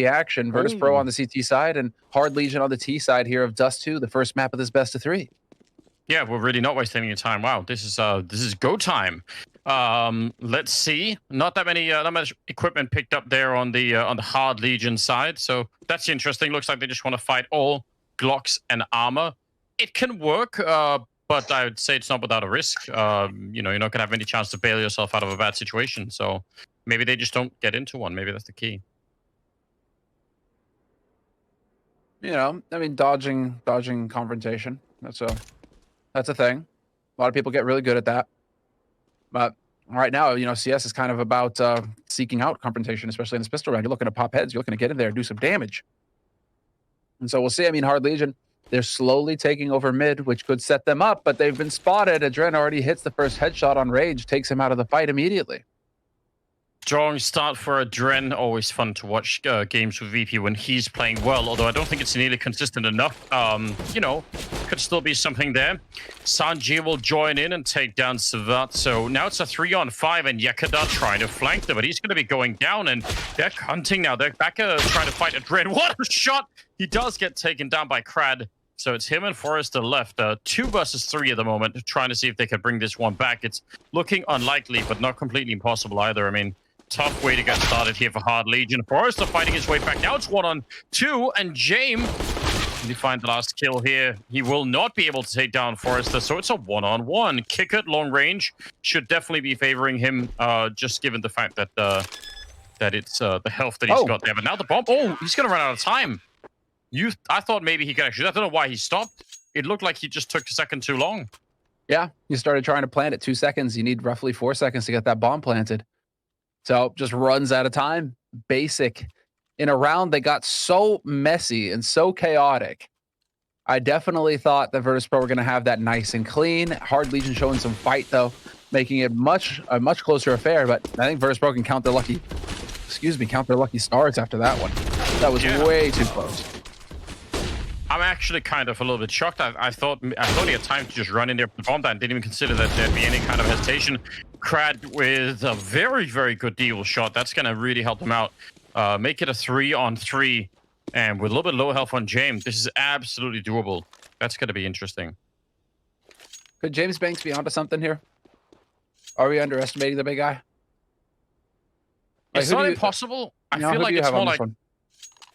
the action. Virtus.pro on the CT side and Hard Legion on the T side here of Dust 2, the first map of this best of 3. Yeah, we're really not wasting any time. Wow, this is go time. Let's see. Not much equipment picked up there on the Hard Legion side, so that's interesting. Looks like they just want to fight all Glocks and armor. It can work, but I would say it's not without a risk. You know, you're not gonna have any chance to bail yourself out of a bad situation. So maybe they just don't get into one. Maybe that's the key. You know, I mean, dodging confrontation. That's a thing. A lot of people get really good at that. But right now, you know, CS is kind of about seeking out confrontation, especially in this pistol round. You're looking to pop heads. You're looking to get in there and do some damage. And so we'll see. I mean, Hard Legion, they're slowly taking over mid, which could set them up, but they've been spotted. Adren already hits the first headshot on Rage, takes him out of the fight immediately. Strong start for Adren. Always fun to watch games with VP when he's playing well, although I don't think it's nearly consistent enough. You know, could still be something there. Sanji will join in and take down Savat. So now it's a 3-on-5, and Yakada trying to flank them, but he's going to be going down, and they're hunting now. They're back trying to fight Adren. What a shot! He does get taken down by Krad. So it's him and Forrester left. 2 versus 3 at the moment, trying to see if they can bring this one back. It's looking unlikely, but not completely impossible either. I mean, tough way to get started here for Hard Legion. Forrester fighting his way back. Now it's 1-on-2, and James, can he find the last kill here? He will not be able to take down Forrester, so it's a 1-on-1. Kick at long range should definitely be favoring him, just given the fact that that it's the health that he's got there. But now the bomb. Oh, he's going to run out of time. I thought maybe he could actually. I don't know why he stopped. It looked like he just took a second too long. Yeah, you started trying to plant it 2 seconds. You need roughly 4 seconds to get that bomb planted. So just runs out of time. Basic. In a round that got so messy and so chaotic, I definitely thought that Virtus.pro were going to have that nice and clean. Hard Legion showing some fight, though, making it a much closer affair. But I think Virtus.pro can count their lucky stars after that one. That was way too close. I'm actually kind of a little bit shocked. I thought he had time to just run in there for the bomb and didn't even consider that there'd be any kind of hesitation. Krad with a very, very good deal shot. That's going to really help him out. Make it a 3-on-3. And with a little bit low health on James, this is absolutely doable. That's going to be interesting. Could James Banks be onto something here? Are we underestimating the big guy? It's not impossible. I feel like it's more like...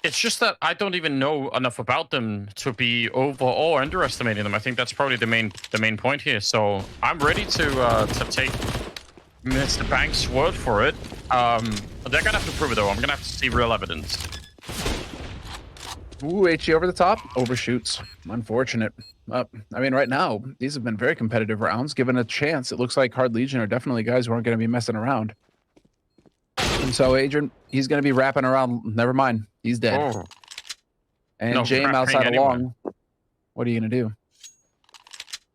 It's just that I don't even know enough about them to be over or underestimating them. I think that's probably the main point here. So I'm ready to take Mr. Banks' word for it. They're gonna have to prove it though. I'm gonna have to see real evidence. Ooh, HE over the top, overshoots. Unfortunate. I mean, right now these have been very competitive rounds. Given a chance, it looks like Hard Legion are definitely guys who aren't going to be messing around. And so Adrian, he's going to be wrapping around. Never mind. He's dead. Oh. And no, James outside along. What are you going to do?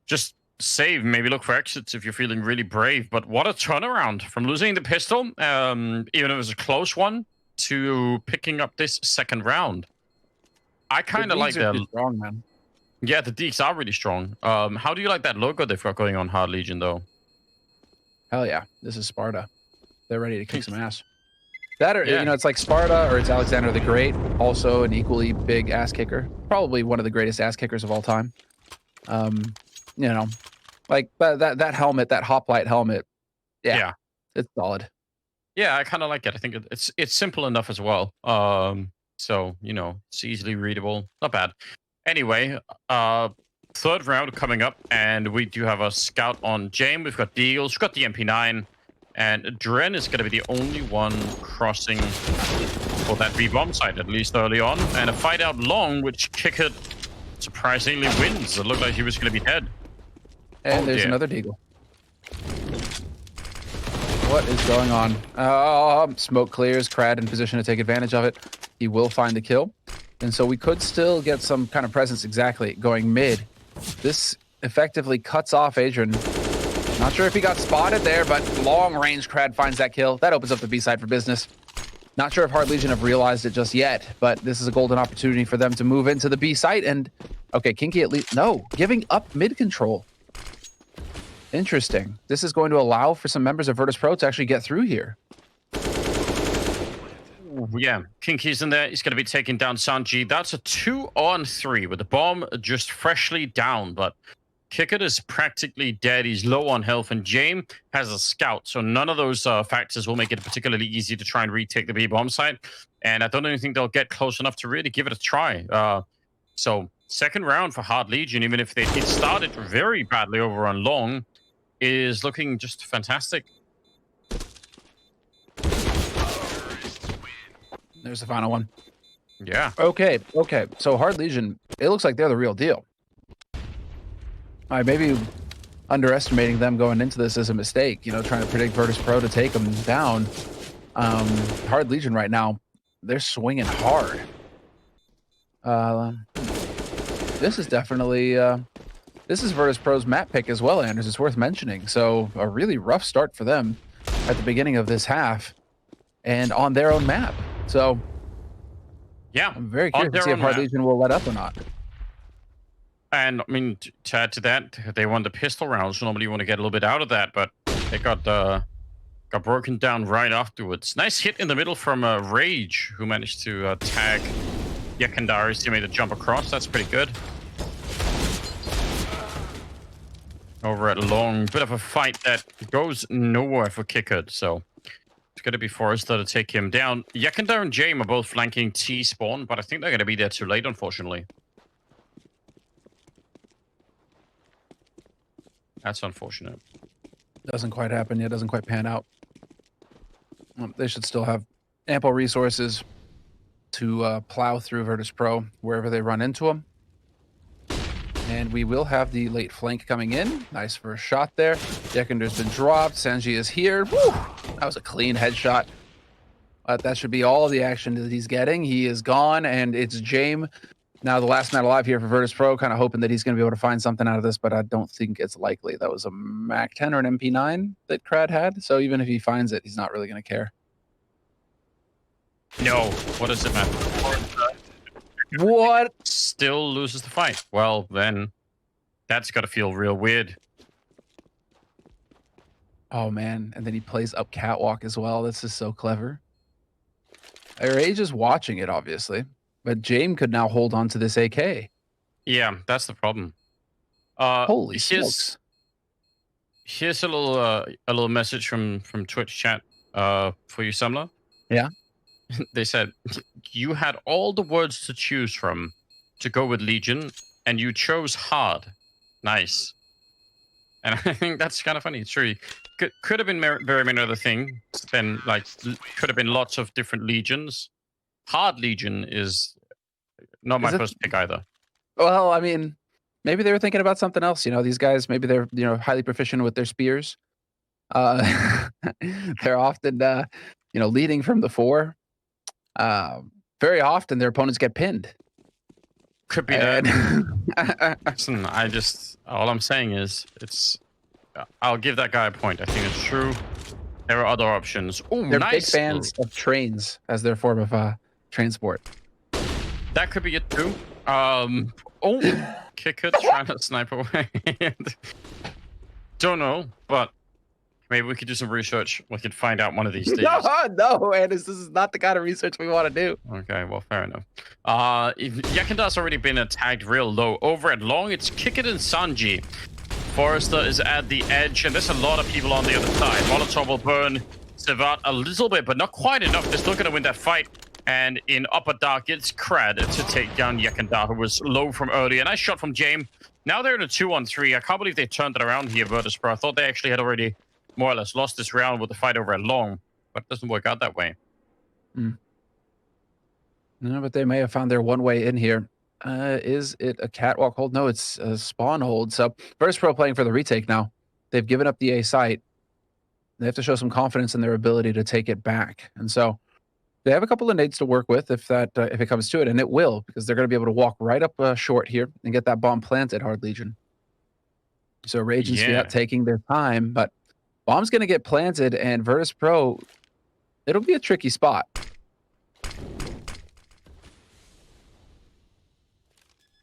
Just save. Maybe look for exits if you're feeling really brave. But what a turnaround from losing the pistol, even if it was a close one, to picking up this second round. I kind of like that. Strong, man. Yeah, the Deeks are really strong. How do you like that logo they've got going on Hard Legion, though? Hell yeah. This is Sparta. They're ready to kick some ass. That or, you know, it's like Sparta or it's Alexander the Great, also an equally big ass kicker. Probably one of the greatest ass kickers of all time. You know, like that helmet, that hoplite helmet. Yeah, it's solid. Yeah, I kind of like it. I think it's simple enough as well. So, you know, it's easily readable. Not bad. Anyway, third round coming up, and we do have a scout on James. We've got Deagles, we've got the MP9. And Dren is going to be the only one crossing for that B-bomb site, at least early on. And a fight out long, which Kickert surprisingly wins. It looked like he was going to be dead. And there's another Deagle. What is going on? Smoke clears. Krad in position to take advantage of it. He will find the kill. And so we could still get some kind of presence exactly going mid. This effectively cuts off Adrian. Not sure if he got spotted there, but long range Krad finds that kill. That opens up the B side for business. Not sure if Hard Legion have realized it just yet, but this is a golden opportunity for them to move into the B site. And okay, Kinky at least, no, giving up mid control. Interesting. This is going to allow for some members of Virtus.pro to actually get through here. Yeah, Kinky's in there. He's going to be taking down Sanji. That's a 2-on-3 with the bomb just freshly down. But Kickert is practically dead. He's low on health, and Jame has a scout. So none of those factors will make it particularly easy to try and retake the B-bomb site. And I don't even think they'll get close enough to really give it a try. So second round for Hard Legion, even if it started very badly over on long, is looking just fantastic. There's the final one. Yeah. Okay. So Hard Legion, it looks like they're the real deal. I maybe underestimating them going into this is a mistake. You know, trying to predict Virtus.pro to take them down. Hard Legion right now, they're swinging hard. This is definitely this is Virtus.pro's map pick as well, Anders. It's worth mentioning. So a really rough start for them at the beginning of this half, and on their own map. So yeah, I'm very curious to see if Hard Legion will let up or not. And I mean, to add to that, they won the pistol rounds. Normally, you want to get a little bit out of that, but they got broken down right afterwards. Nice hit in the middle from Rage, who managed to tag Yakandari's teammate to jump across. That's pretty good. Over at long, bit of a fight that goes nowhere for Kickert, so it's going to be Forrester to take him down. Yakandar and Jame are both flanking T-spawn, but I think they're going to be there too late, unfortunately. That's unfortunate. Doesn't quite happen yet. Doesn't quite pan out. They should still have ample resources to plow through Virtus.pro wherever they run into them. And we will have the late flank coming in. Nice first shot there. Dekender's been dropped. Sanji is here. Woo! That was a clean headshot. But that should be all of the action that he's getting. He is gone, and it's Jame. Now the last man alive here for Virtus.pro, kind of hoping that he's going to be able to find something out of this, but I don't think it's likely. That was a MAC-10 or an MP9 that Crad had, so even if he finds it, he's not really going to care. No. What does it matter? What? Still loses the fight. Well, then that's got to feel real weird. Oh, man. And then he plays up catwalk as well. This is so clever. Rage is watching it, obviously. But Jame could now hold on to this AK. Yeah, that's the problem. Holy smokes. Here's a little message from Twitch chat for you, Sumler. Yeah. They said, you had all the words to choose from to go with Legion, and you chose hard. Nice. And I think that's kind of funny. It's true. Could have been very many other things. Then, like, could have been lots of different Legions. Hard Legion is not my first pick either. Well, I mean, maybe they were thinking about something else. You know, these guys, maybe they're, you know, highly proficient with their spears. They're often, you know, leading from the fore. Very often their opponents get pinned. Could be that. Listen, all I'm saying is I'll give that guy a point. I think it's true. There are other options. Oh, they're nice. Big fans of trains as their form of transport. That could be it too. Kicker trying to snipe away. Don't know, but maybe we could do some research. We could find out one of these days. No, Anders, this is not the kind of research we want to do. Okay, well, fair enough. If Yakanda's already been tagged real low. Over at long, it's Kickit and Sanji. Forrester is at the edge, and there's a lot of people on the other side. Molotov will burn Sevat a little bit, but not quite enough. They're still going to win that fight. And in upper dark, it's Crad to take down Yakanda, who was low from early. A nice shot from Jame. Now they're in a 2-on-3. I can't believe they turned it around here, Virtus.pro. I thought they actually had already more or less lost this round with the fight over at long, but it doesn't work out that way. No, but they may have found their one way in here. Is it a catwalk hold? No, it's a spawn hold. So Virtus.pro playing for the retake now. They've given up the A site. They have to show some confidence in their ability to take it back. And so they have a couple of nades to work with if it comes to it, and it will, because they're going to be able to walk right up short here and get that bomb planted, Hard Legion. So Rage and Sviat taking their time, but bomb's going to get planted, and Virtus.pro, it'll be a tricky spot.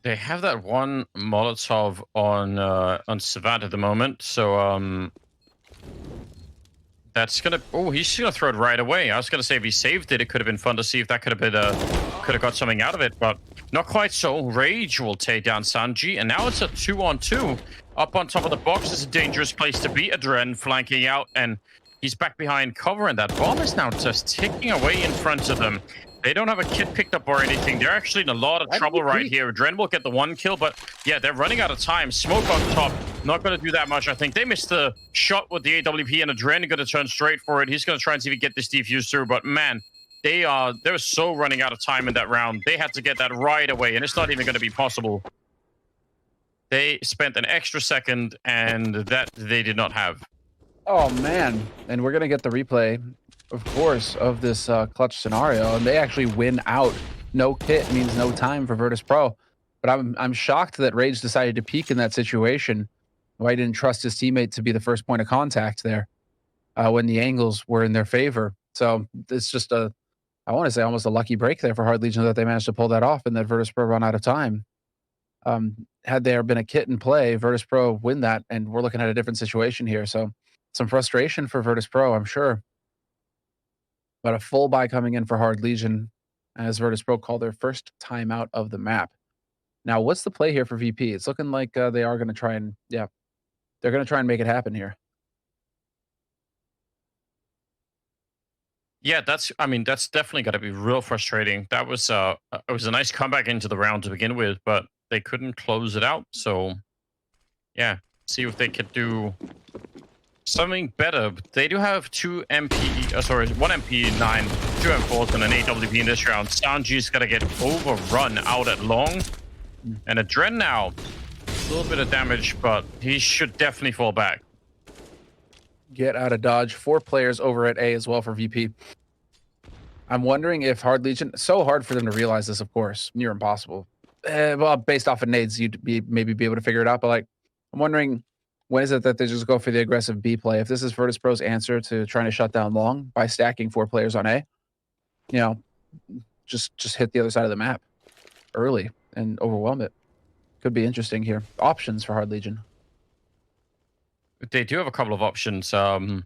They have that one Molotov on Savat at the moment, so That's gonna. Oh, he's gonna throw it right away. I was gonna say if he saved it, it could have been fun to see if that could have been could have got something out of it, but not quite so. Rage will take down Sanji, and now it's a 2-on-2. Up on top of the box is a dangerous place to be. Adren flanking out, and he's back behind cover, and that bomb is now just ticking away in front of them. They don't have a kit picked up or anything. They're actually in a lot of trouble right here. Adren will get the 1 kill, but yeah, they're running out of time. Smoke on top. Not going to do that much, I think. They missed the shot with the AWP, and Adren going to turn straight for it. He's going to try and see if he can get this defuse through, but man, they're so running out of time in that round. They had to get that right away, and it's not even going to be possible. They spent an extra second, and that they did not have. Oh, man. And we're going to get the replay, of course, of this clutch scenario, and they actually win out. No kit means no time for Virtus.pro. But I'm shocked that Rage decided to peek in that situation. Why he didn't trust his teammate to be the first point of contact there when the angles were in their favor. So it's just I want to say almost a lucky break there for Hard Legion that they managed to pull that off and that Virtus.pro run out of time. Had there been a kit in play, Virtus.pro win that, and we're looking at a different situation here. So some frustration for Virtus.pro, I'm sure. But a full buy coming in for Hard Legion as Virtus.pro call their first timeout of the map. Now, what's the play here for VP? It's looking like they are going to try and, they're going to try and make it happen here. Yeah, that's definitely got to be real frustrating. That was it was a nice comeback into the round to begin with, but they couldn't close it out. So, yeah, see if they could do something better. They do have 1 MP9, 2 M4s, and an AWP in this round. Sanji's got to get overrun out at long. And Adren now, a little bit of damage, but he should definitely fall back. Get out of dodge. 4 players over at A as well for VP. I'm wondering if Hard Legion, so hard for them to realize this, of course, near impossible. Well, based off of nades, you'd maybe be able to figure it out, but like, I'm wondering, when is it that they just go for the aggressive B play? If this is Virtus.pro's answer to trying to shut down long by stacking 4 players on A, just hit the other side of the map early and overwhelm it. Could be interesting here. Options for Hard Legion. They do have a couple of options. It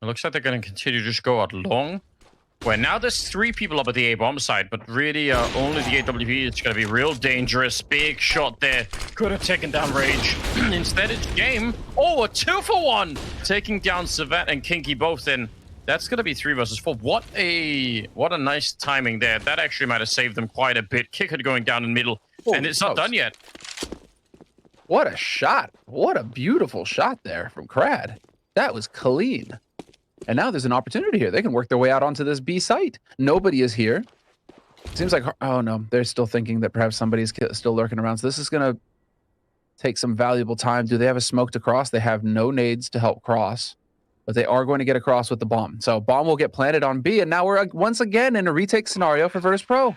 looks like they're going to continue to just go out long. Where now there's 3 people up at the A bomb side, but really only the AWP is going to be real dangerous. Big shot there. Could have taken down Rage. Instead, it's Game. Oh, a 2-for-1. Taking down Savat and Kinky both in. That's going to be 3 versus 4. What a nice timing there. That actually might have saved them quite a bit. Kicker going down in middle. Oh, and it's not done yet. What a shot. What a beautiful shot there from Crad. That was clean. And now there's an opportunity here. They can work their way out onto this B site. Nobody is here. Seems like, oh no, they're still thinking that perhaps somebody's still lurking around. So this is going to take some valuable time. Do they have a smoke to cross? They have no nades to help cross, but they are going to get across with the bomb. So bomb will get planted on B, and now we're once again in a retake scenario for Virtus.pro.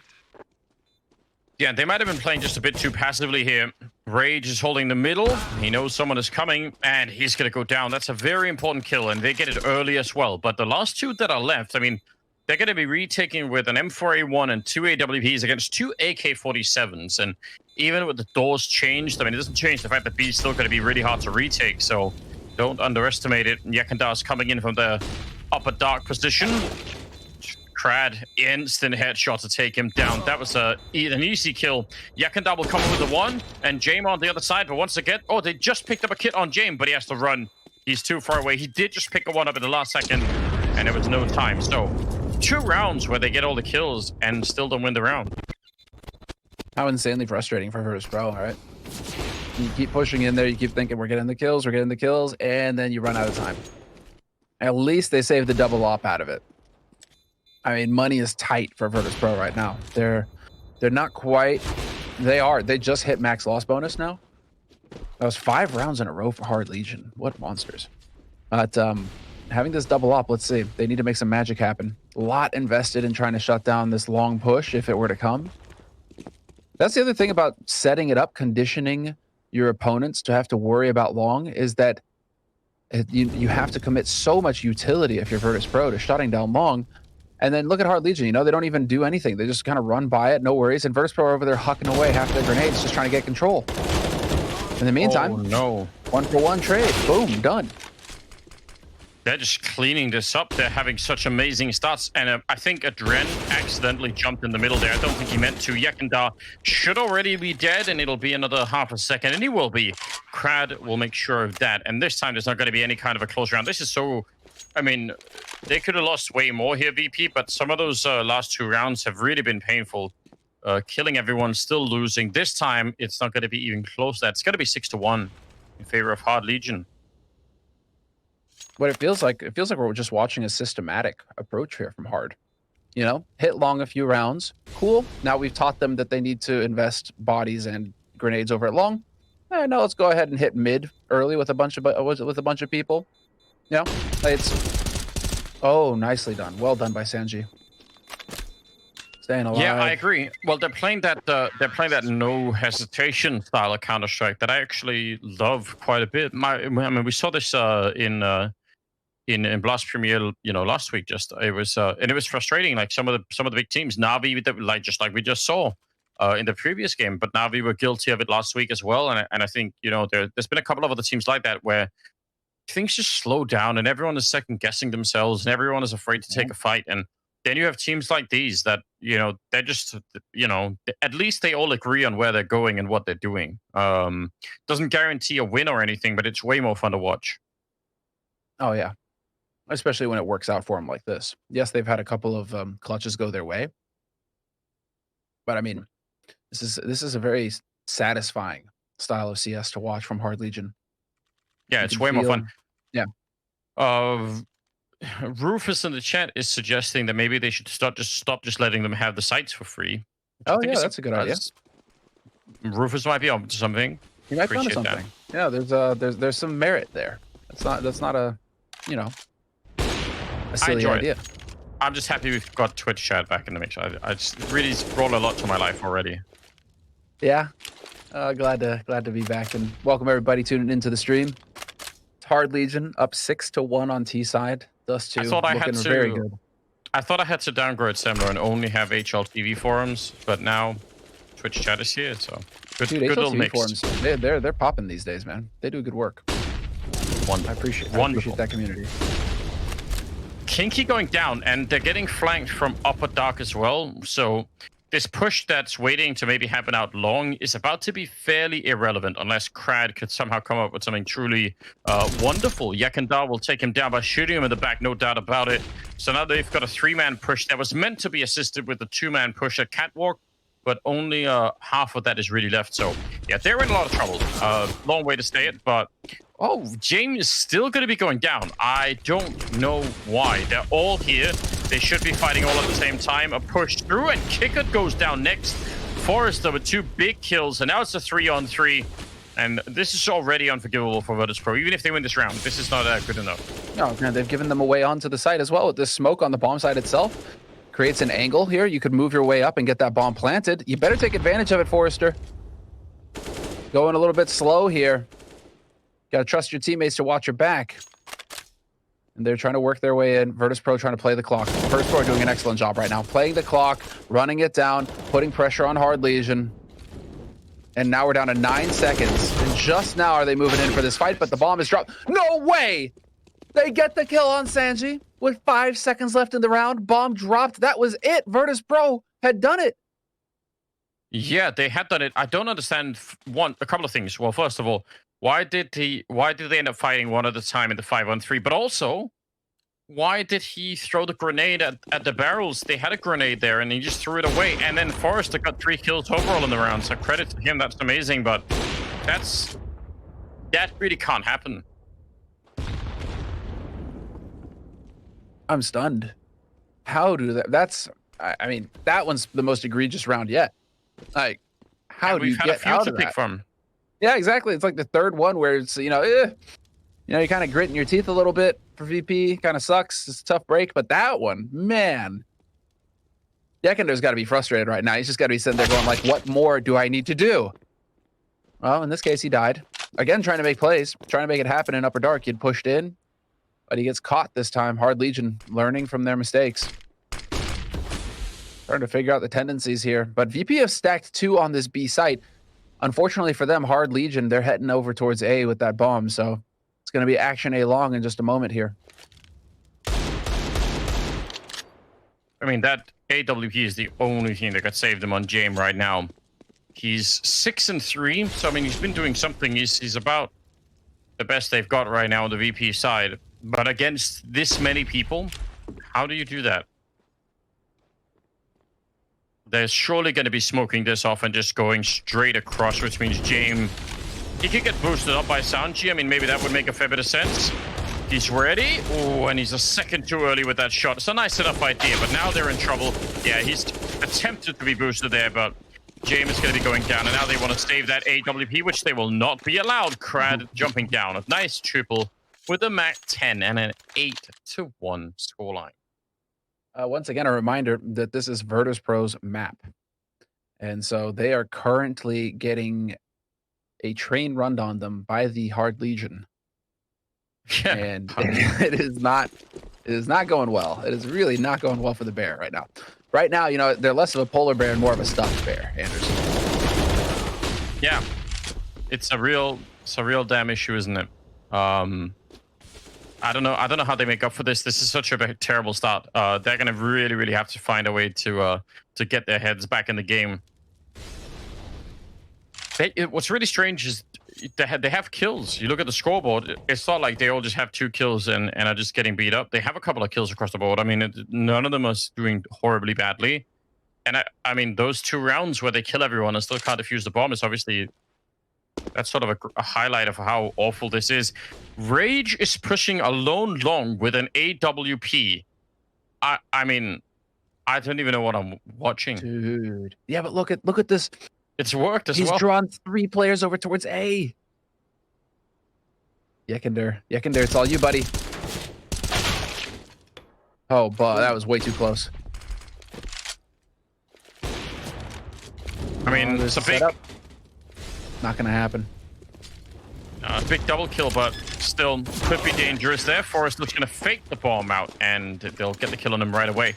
Yeah, they might have been playing just a bit too passively here. Rage is holding the middle. He knows someone is coming, and he's going to go down. That's a very important kill, and they get it early as well. But the last 2 that are left, I mean, they're going to be retaking with an M4A1 and 2 AWPs against 2 AK-47s. And even with the doors changed, I mean, it doesn't change the fact that B is still going to be really hard to retake. So don't underestimate it. Yakandar's coming in from the upper dark position. Crad, instant headshot to take him down. That was an easy kill. Yakandar will come with the 1, and Jame on the other side. But once again, oh, they just picked up a kit on Jame, but he has to run. He's too far away. He did just pick a 1 up in the last second, and there was no time. So 2 rounds where they get all the kills and still don't win the round. How insanely frustrating for Virtus.pro, all right? You keep pushing in there. You keep thinking, we're getting the kills, and then you run out of time. At least they saved the double op out of it. I mean, money is tight for Virtus.pro right now. They're not quite. They just hit max loss bonus now. That was 5 rounds in a row for Hard Legion. What monsters. But having this double up, let's see. They need to make some magic happen. A lot invested in trying to shut down this long push if it were to come. That's the other thing about setting it up, conditioning your opponents to have to worry about long, is that you have to commit so much utility if you're Virtus.pro to shutting down long. And then look at Hard Legion, they don't even do anything. They just kind of run by it, no worries. And Virtus.pro are over there hucking away half their grenades, just trying to get control. In the meantime, 1-for-1 trade. Boom, done. They're just cleaning this up. They're having such amazing starts. And I think Adren accidentally jumped in the middle there. I don't think he meant to. Yakandar should already be dead, and it'll be another half a second. And he will be. Crad will make sure of that. And this time, there's not going to be any kind of a close round. This is so... I mean, they could have lost way more here, VP, but some of those last 2 rounds have really been painful. Killing everyone, still losing. This time, it's not going to be even close. It's going to be 6-1 in favor of Hard Legion. What it feels like we're just watching a systematic approach here from Hard. You know, hit long a few rounds, cool. Now we've taught them that they need to invest bodies and grenades over at long. Now let's go ahead and hit mid early with a bunch of people. You know, oh, nicely done. Well done by Sanji. Staying alive. Yeah, I agree. Well, they're playing that no hesitation style of Counter-Strike that I actually love quite a bit. I mean, we saw this in Blast Premier, you know, last week. It was frustrating. Like some of the big teams, Navi, like we just saw in the previous game, but Navi were guilty of it last week as well. And I think, you know, there's been a couple of other teams like that where things just slow down and everyone is second guessing themselves and everyone is afraid to take a fight. And then you have teams like these that, you know, they're just, you know, at least they all agree on where they're going and what they're doing. Doesn't guarantee a win or anything, but it's way more fun to watch. Oh yeah, especially when it works out for them like this. Yes, they've had a couple of clutches go their way, but I mean, this is a very satisfying style of CS to watch from Hard Legion. Yeah, it's way more fun. Yeah. Rufus in the chat is suggesting that maybe they should stop just letting them have the sites for free. Oh yeah, that's a good idea. Rufus might be on to something. He might be on to something. Yeah, there's some merit there. That's not a, you know, a silly idea. I'm just happy we've got Twitch chat back in the mix. I just really brought a lot to my life already. Yeah, glad to be back and welcome everybody tuning into the stream. Hard Legion up 6-1 on T side. Dust 2 looking very good. I thought I had to downgrade Semler and only have HLTV forums, but now Twitch chat is here, so good little mix. Forums, they're popping these days, man. They do good work. Wonderful. I appreciate that community. Kinky going down, and they're getting flanked from upper dark as well. So this push that's waiting to maybe happen out long is about to be fairly irrelevant unless Crad could somehow come up with something truly wonderful. Yakandar will take him down by shooting him in the back, no doubt about it. So now they've got a 3-man push that was meant to be assisted with a 2-man push at Catwalk, but only half of that is really left. So yeah, they're in a lot of trouble. Long way to stay it, but oh, James is still going to be going down. I don't know why. They're all here. They should be fighting all at the same time. A push through, and Kicker goes down next. Forrester with 2 big kills, and now it's a 3-on-3. And this is already unforgivable for Virtus.pro. Even if they win this round, this is not good enough. No, man, they've given them a way onto the site as well. With this smoke on the bomb site itself, creates an angle here. You could move your way up and get that bomb planted. You better take advantage of it, Forrester. Going a little bit slow here. Got to trust your teammates to watch your back. And they're trying to work their way in. Virtus.pro trying to play the clock. Virtus.pro doing an excellent job right now. Playing the clock, running it down, putting pressure on Hard Legion. And now we're down to 9 seconds. And just now are they moving in for this fight, but the bomb is dropped. No way! They get the kill on Sanji with 5 seconds left in the round. Bomb dropped. That was it. Virtus.pro had done it. Yeah, they had done it. I don't understand a couple of things. Well, first of all, why did they end up fighting one at a time in the 5-on-3? But also, why did he throw the grenade at the barrels? They had a grenade there, and he just threw it away. And then Forrester got 3 kills overall in the round. So credit to him. That's amazing. But that really can't happen. I'm stunned. How do that? I mean, that one's the most egregious round yet. Like, how do you get out of that? From. Yeah, exactly. It's like the 3rd one where it's, you know, you're kind of gritting your teeth a little bit for VP. Kind of sucks. It's a tough break. But that one, man. Yekender's got to be frustrated right now. He's just got to be sitting there going like, what more do I need to do? Well, in this case, he died. Again, trying to make plays. Trying to make it happen in Upper Dark. He'd pushed in. But he gets caught this time. Hard Legion learning from their mistakes. Trying to figure out the tendencies here. But VP have stacked 2 on this B site. Unfortunately for them, Hard Legion, they're heading over towards A with that bomb. So it's going to be action A long in just a moment here. I mean, that AWP is the only thing that could save them on Jame right now. He's 6-3, so I mean, he's been doing something. He's about the best they've got right now on the VP side. But against this many people, how do you do that? They're surely going to be smoking this off and just going straight across, which means Jame, he could get boosted up by Sanji. I mean, maybe that would make a fair bit of sense. He's ready. Oh, and he's a second too early with that shot. It's a nice enough idea, but now they're in trouble. Yeah, he's attempted to be boosted there, but Jame is going to be going down, and now they want to save that AWP, which they will not be allowed. Crad jumping down. A nice triple with a Mac 10 and an 8-1 scoreline. Once again, a reminder that this is Virtus.pro's map. And so they are currently getting a train run on them by the Hard Legion. Yeah. And it is not going well. It is really not going well for the bear right now. Right now, you know, they're less of a polar bear and more of a stuffed bear, Anderson. Yeah. It's a real damn issue, isn't it? I don't know how they make up for this. This is such a terrible start. They're gonna really have to find a way to get their heads back in the game. What's really strange is they have kills. You look at the scoreboard, it's not like they all just have 2 kills and are just getting beat up. They have a couple of kills across the board. I mean, none of them are doing horribly badly. And I mean, those 2 rounds where they kill everyone and still can't defuse the bomb is obviously, that's sort of a highlight of how awful this is. Rage is pushing alone long with an AWP. I mean, I don't even know what I'm watching. Dude. Yeah, but look at this. It's worked as well. He's drawn 3 players over towards A. Yekender, it's all you, buddy. Oh, but that was way too close. I mean, it's a big... Setup. Not gonna happen. Big double kill, but still could be dangerous there. Forrest looks going to fake the bomb out, and they'll get the kill on him right away.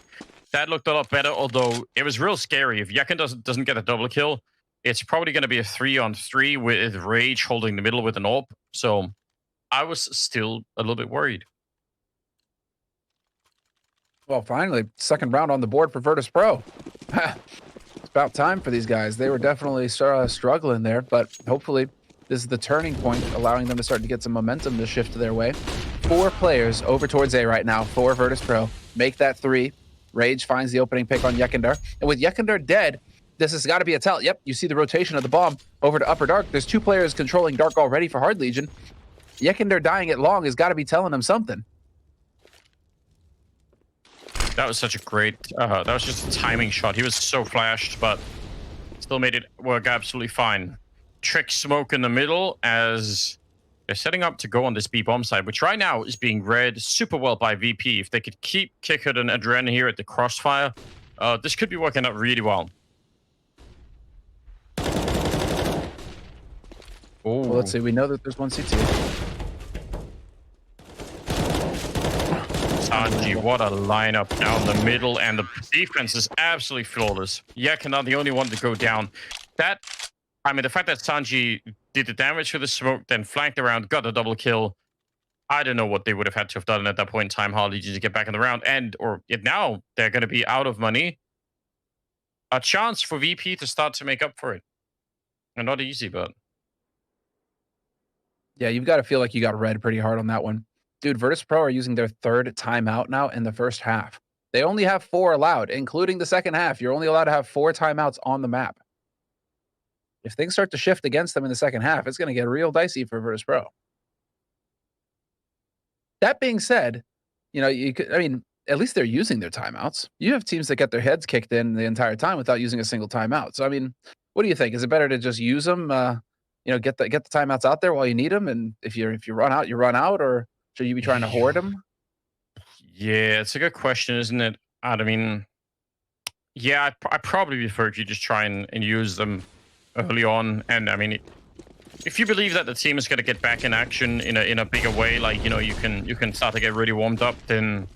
That looked a lot better, although it was real scary. If Yakin doesn't get a double kill, it's probably going to be a 3-on-3 with Rage holding the middle with an AWP. So I was still a little bit worried. Well, finally, second round on the board for Virtus.pro. It's about time for these guys. They were definitely struggling there, but hopefully this is the turning point, allowing them to start to get some momentum to shift their way. 4 players over towards A right now for Virtus.pro. Make that 3. Rage finds the opening pick on Yekender. And with Yekender dead, this has got to be a tell. Yep, you see the rotation of the bomb over to Upper Dark. There's 2 players controlling Dark already for Hard Legion. Yekender dying at long has got to be telling him something. That was such a great... that was just a timing shot. He was so flashed, but still made it work absolutely fine. Trick smoke in the middle as they're setting up to go on this B bomb side, which right now is being read super well by VP. If they could keep Kickert and Adren here at the crossfire, this could be working out really well. Well, let's see. We know that there's 1 CT. Sanji, what a lineup down the middle, and the defense is absolutely flawless. Yakin the only one to go down. That, I mean, the fact that Sanji did the damage with the smoke, then flanked around, got a double kill. I don't know what they would have had to have done at that point in time, Hard Legion, to get back in the round. Now they're going to be out of money. A chance for VP to start to make up for it. And not easy, but... Yeah, you've got to feel like you got read pretty hard on that one. Dude, Virtus.pro are using their 3rd timeout now in the first half. They only have 4 allowed, including the second half. You're only allowed to have 4 timeouts on the map. If things start to shift against them in the second half, it's going to get real dicey for Virtus.pro. That being said, you know, I mean, at least they're using their timeouts. You have teams that get their heads kicked in the entire time without using a single timeout. So, I mean, what do you think? Is it better to just use them, you know, get the timeouts out there while you need them, and if you run out, you run out, or should you be trying to hoard them? Yeah, it's a good question, isn't it? I mean, yeah, I probably prefer if you just try and use them early on. And I mean, if you believe that the team is going to get back in action in a bigger way, like, you know, you can start to get really warmed up, then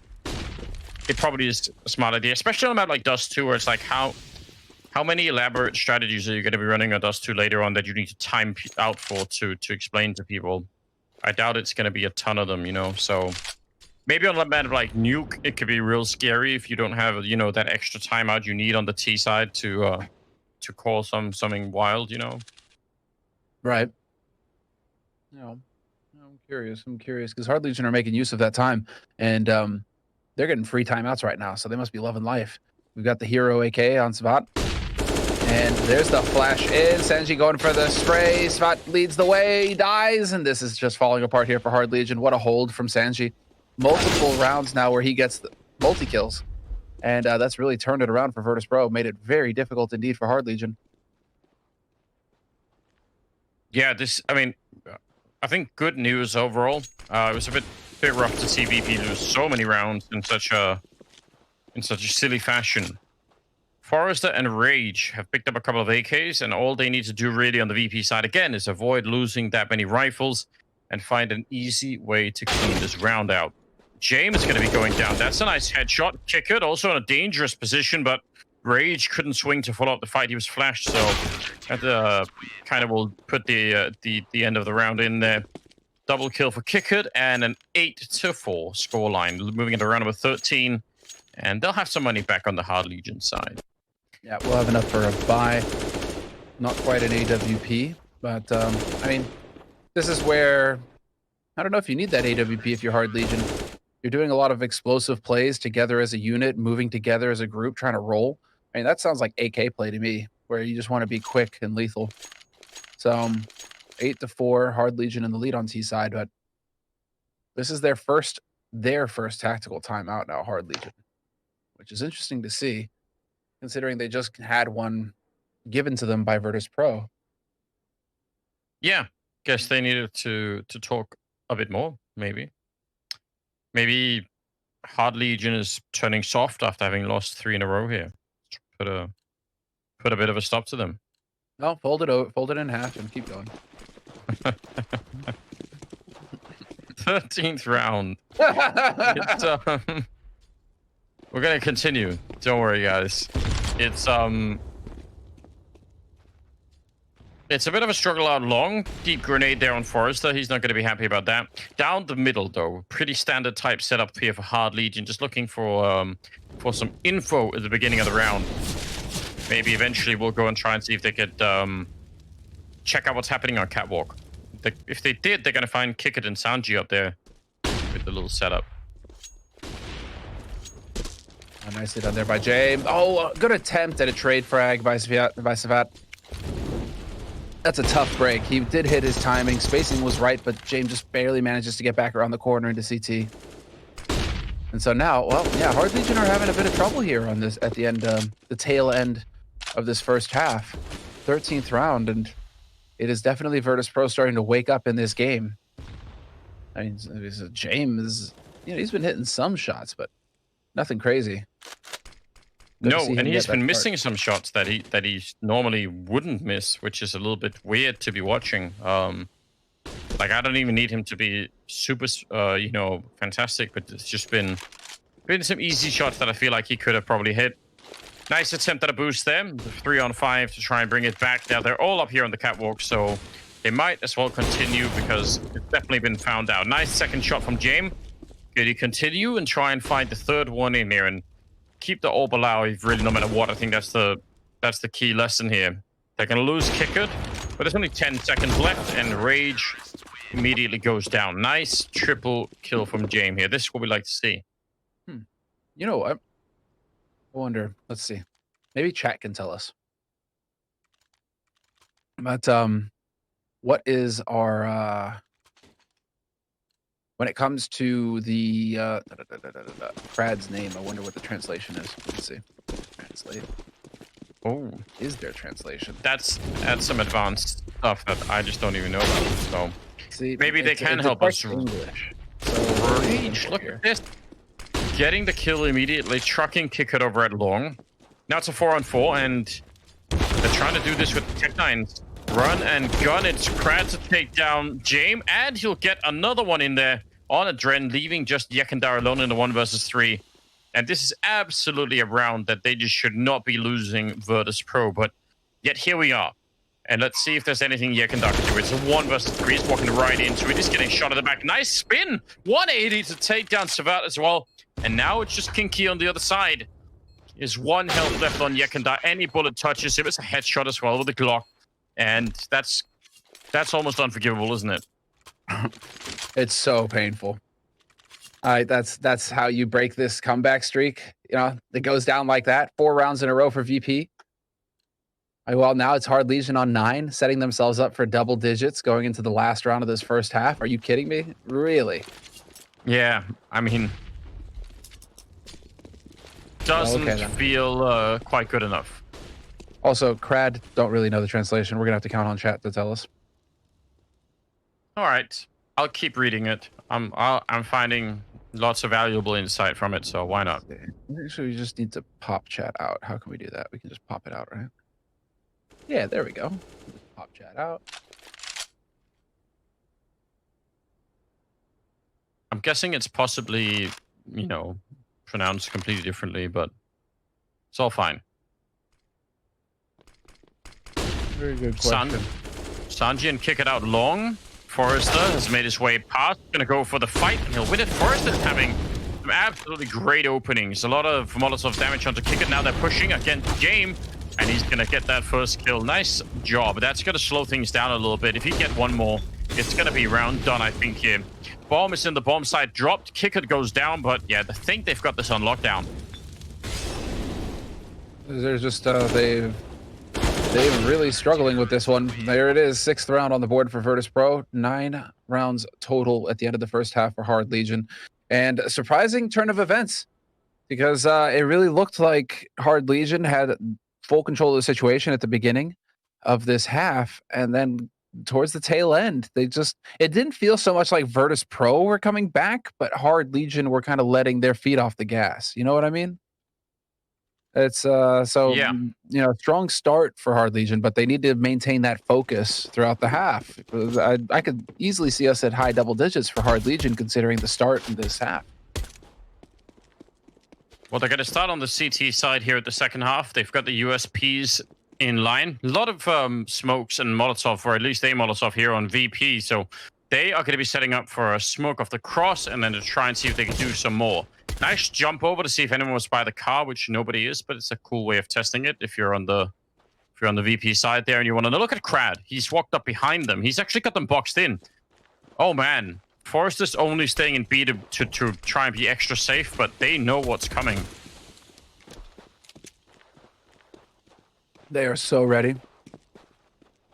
it probably is a smart idea, especially on a map like Dust 2, where it's like, how many elaborate strategies are you going to be running on Dust 2 later on that you need to time out for to explain to people? I doubt it's going to be a ton of them, you know, so Maybe on the map like Nuke, it could be real scary if you don't have, you know, that extra timeout you need on the T side to call something wild, you know. Right. No, I'm curious. I'm curious because Hard Legion are making use of that time, and they're getting free timeouts right now, so they must be loving life. We've got the hero AK on Svat. And there's the flash in. Sanji going for the spray. Svat leads the way, dies, and this is just falling apart here for Hard Legion. What a hold from Sanji. Multiple rounds now where he gets the multi-kills. And that's really turned it around for Virtus.pro. Made it very difficult indeed for Hard Legion. Yeah, I mean, I think good news overall. It was a bit rough to see VP lose so many rounds in such a silly fashion. Forrester and Rage have picked up a couple of AKs, and all they need to do really on the VP side again is avoid losing that many rifles and find an easy way to clean this round out. James is going to be going down. That's a nice headshot. Kick it, also in a dangerous position, but Rage couldn't swing to follow up the fight. He was flashed, so that kind of will put the end of the round in there. Double kill for Kickert and an 8-4 scoreline, moving into round number 13, and they'll have some money back on the Hard Legion side. Yeah, we'll have enough for a buy. Not quite an AWP, but I mean, this is where I don't know if you need that AWP if you're Hard Legion. You're doing a lot of explosive plays together as a unit, moving together as a group, trying to roll. I mean, that sounds like AK play to me, where you just want to be quick and lethal. So 8-4, Hard Legion in the lead on T side, but this is their first tactical timeout now, Hard Legion, which is interesting to see, considering they just had one given to them by Virtus.pro. Yeah, guess they needed to talk a bit more, maybe. Maybe Hard Legion is turning soft after having lost 3 in a row here. Put a bit of a stop to them. No, fold it in half and keep going. 13th round. We're gonna continue. Don't worry, guys. It's a bit of a struggle out long. Deep grenade there on Forrester. He's not going to be happy about that. Down the middle, though. Pretty standard type setup here for Hard Legion. Just looking for some info at the beginning of the round. Maybe eventually we'll go and try and see if they could check out what's happening on Catwalk. If they did, they're going to find Kickit and Sanji up there with the little setup. Oh, nicely done there by James. Oh, good attempt at a trade frag by Savat. That's a tough break. He did hit his timing. Spacing was right, but James just barely manages to get back around the corner into CT. And so now, well, yeah, Hard Legion are having a bit of trouble here on this at the end, the tail end of this first half. 13th round, and it is definitely Virtus.pro starting to wake up in this game. I mean, James, you know, he's been hitting some shots, but nothing crazy. No, and he's been missing some shots that he normally wouldn't miss, which is a little bit weird to be watching. Like, I don't even need him to be super, you know, fantastic, but it's just been some easy shots that I feel like he could have probably hit. Nice attempt at a boost there. 3-on-5 to try and bring it back. Now, they're all up here on the catwalk, so they might as well continue because it's definitely been found out. Nice second shot from James. Could he continue and try and find the third one in here and keep the orb alive, really, no matter what? I think that's the key lesson here. They're going to lose Kickard, but there's only 10 seconds left, and Rage immediately goes down. Nice triple kill from James here. This is what we like to see. You know what? I wonder. Let's see. Maybe chat can tell us. But what is our when it comes to the Crad's name? I wonder what the translation is. Let's see. Translate. Oh, is there translation? That's some advanced stuff that I just don't even know about. So see, maybe they can help us. English. So Rage, look at this. Getting the kill immediately, trucking Kickard over at long. Now it's a 4-on-4, and they're trying to do this with the Tech-9s. Run and gun. It's Crad to take down James, and he'll get another one in there on Adren, leaving just Yekandar alone in the 1 versus 3. And this is absolutely a round that they just should not be losing Virtus.pro, but yet here we are. And let's see if there's anything Yekindar can do. It's a 1 versus 3. He's walking right into it. He's getting shot at the back. Nice spin. 180 to take down Savat as well. And now it's just Kinky on the other side. There's 1 health left on Yekindar. Any bullet touches him. It's a headshot as well with the Glock. And that's almost unforgivable, isn't it? It's so painful. That's how you break this comeback streak. You know, it goes down like that. 4 rounds in a row for VP. Well, now it's Hard Legion on 9, setting themselves up for double digits going into the last round of this first half. Are you kidding me? Really? Yeah, I mean, doesn't feel quite good enough. Also, Crad don't really know the translation. We're gonna have to count on chat to tell us. All right, I'll keep reading it. I'm finding lots of valuable insight from it, so why not? Actually, we just need to pop chat out. How can we do that? We can just pop it out, right? Yeah, there we go. Pop chat out. I'm guessing it's possibly, you know, pronounced completely differently, but it's all fine. Very good question. Sanji and kick it out long. Forrester has made his way past. Gonna go for the fight, and he'll win it. Forrester is having some absolutely great openings. A lot of Molotov damage onto kick it. Now they're pushing against Game. And he's going to get that first kill. Nice job. That's going to slow things down a little bit. If he get 1 more, it's going to be round done, I think, here. Bomb is in the bomb site. Dropped. Kicker goes down. But, yeah, I think they've got this on lockdown. They're just, they're really struggling with this one. There it is. 6th round on the board for Virtus.pro. 9 rounds total at the end of the first half for Hard Legion. And a surprising turn of events. Because it really looked like Hard Legion had full control of the situation at the beginning of this half, and then towards the tail end, it didn't feel so much like Virtus.pro were coming back, but Hard Legion were kind of letting their feet off the gas. You know what I mean? It's yeah. You know, strong start for Hard Legion, but they need to maintain that focus throughout the half. I could easily see us at high double digits for Hard Legion considering the start in this half. Well, they're going to start on the CT side here at the second half. They've got the USPs in line. A lot of smokes and Molotov, or at least a Molotov here on VP. So they are going to be setting up for a smoke off the cross and then to try and see if they can do some more. Nice jump over to see if anyone was by the car, which nobody is, but it's a cool way of testing it if you're on the VP side there and you want to look at Crad. He's walked up behind them. He's actually got them boxed in. Oh, man. Forrester's only staying in B to try and be extra safe, but they know what's coming. They are so ready.